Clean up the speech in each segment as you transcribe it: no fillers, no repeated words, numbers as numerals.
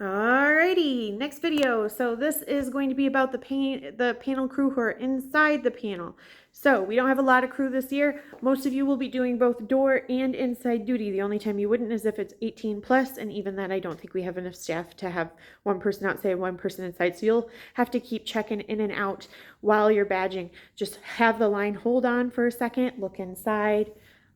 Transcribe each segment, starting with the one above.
Alrighty, next video. So this is going to be about the panel crew who are inside the panel. So we don't have a lot of crew this year. Most of you will be doing both door and inside duty. The only time you wouldn't is if it's 18 plus, and even then I don't think we have enough staff to have one person outside and one person inside. So you'll have to keep checking in and out while you're badging. Just have the line hold on for a second, look inside,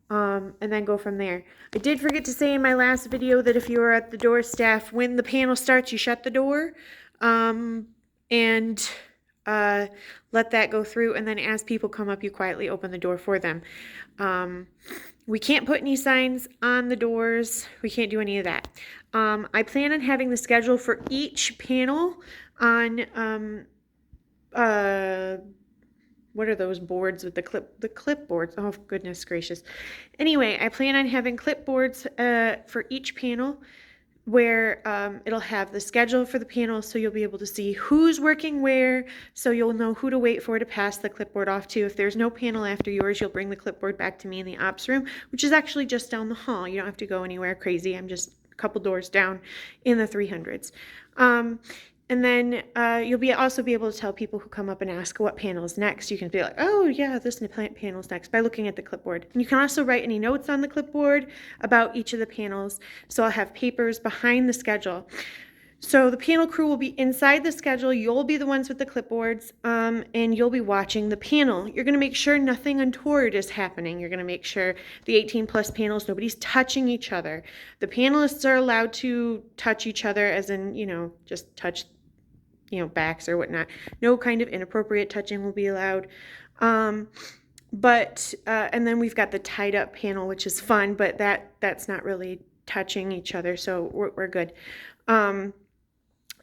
and then go from there. I did forget to say in my last video that if you are at the door staff, when the panel starts, you shut the door, and let that go through, and then as people come up, you quietly open the door for them. We can't put any signs on the doors. We can't do any of that. I plan on having the schedule for each panel on what are those boards with the clipboards? Oh, goodness gracious. Anyway, I plan on having clipboards for each panel where it'll have the schedule for the panel, so you'll be able to see who's working where, so you'll know who to wait for to pass the clipboard off to. If there's no panel after yours, you'll bring the clipboard back to me in the ops room, which is actually just down the hall. You don't have to go anywhere crazy. I'm just a couple doors down in the 300s. And then you'll also be able to tell people who come up and ask what panel is next. You can be like, oh yeah, this panel is next, by looking at the clipboard. And you can also write any notes on the clipboard about each of the panels. So I'll have papers behind the schedule. So the panel crew will be inside the schedule. You'll be the ones with the clipboards, and you'll be watching the panel. You're going to make sure nothing untoward is happening. You're going to make sure the 18 plus panels, nobody's touching each other. The panelists are allowed to touch each other, as in, just touch backs or whatnot. No kind of inappropriate touching will be allowed. And then we've got the tied up panel, which is fun, but that's not really touching each other, so we're good.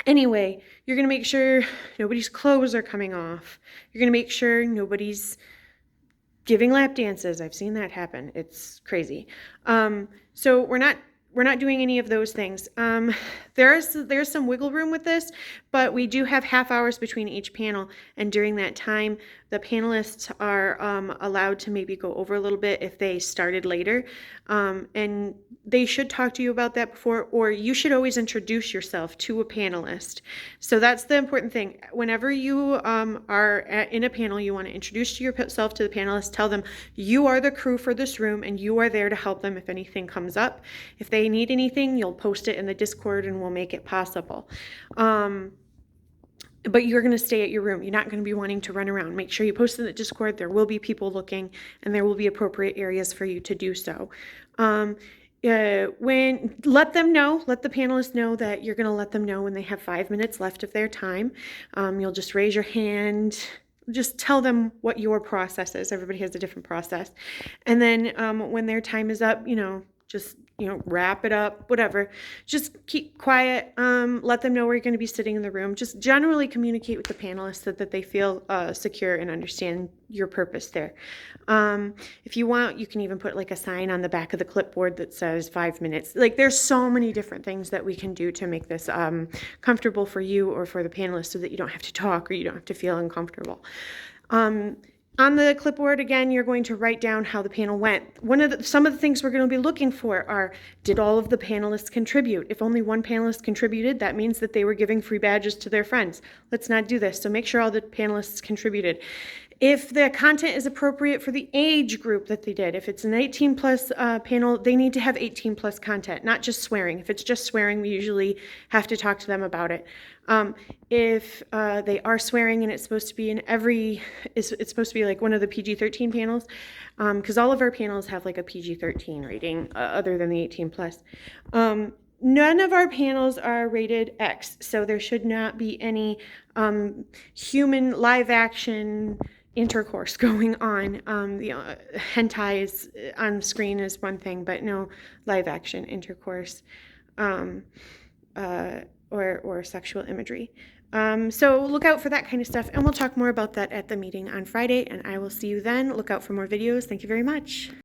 Anyway, you're going to make sure nobody's clothes are coming off. You're going to make sure nobody's giving lap dances. I've seen that happen. It's crazy. So we're not doing any of those things. There's some wiggle room with this, but we do have half hours between each panel, and during that time, the panelists are allowed to maybe go over a little bit if they started later, and they should talk to you about that before, or you should always introduce yourself to a panelist. So that's the important thing. Whenever you are in a panel, you want to introduce yourself to the panelists, tell them you are the crew for this room and you are there to help them if anything comes up. If they need anything, you'll post it in the Discord and we'll make it possible. But you're going to stay at your room. You're not going to be wanting to run around. Make sure you post in the Discord. There will be people looking, and there will be appropriate areas for you to do so. Let the panelists know that you're going to let them know when they have 5 minutes left of their time. You'll just raise your hand. Just tell them what your process is. Everybody has a different process. And then when their time is up, just wrap it up, whatever. Just keep quiet. Let them know where you're going to be sitting in the room. Just generally communicate with the panelists so that they feel secure and understand your purpose there. If you want, you can even put like a sign on the back of the clipboard that says 5 minutes. Like, there's so many different things that we can do to make this comfortable for you or for the panelists, so that you don't have to talk or you don't have to feel uncomfortable. On the clipboard, again, you're going to write down how the panel went. Some of the things we're going to be looking for are, did all of the panelists contribute? If only one panelist contributed, that means that they were giving free badges to their friends. Let's not do this. So make sure all the panelists contributed. If the content is appropriate for the age group that they did, if it's an 18 plus panel, they need to have 18 plus content, not just swearing. If it's just swearing, we usually have to talk to them about it. If they are swearing and it's supposed to be it's supposed to be like one of the PG-13 panels, because all of our panels have like a PG-13 rating other than the 18 plus. None of our panels are rated X, so there should not be any human live action intercourse going on. Hentai is on screen is one thing, but no live action intercourse or sexual imagery. So look out for that kind of stuff, and we'll talk more about that at the meeting on Friday, and I will see you then. Look out for more videos. Thank you very much.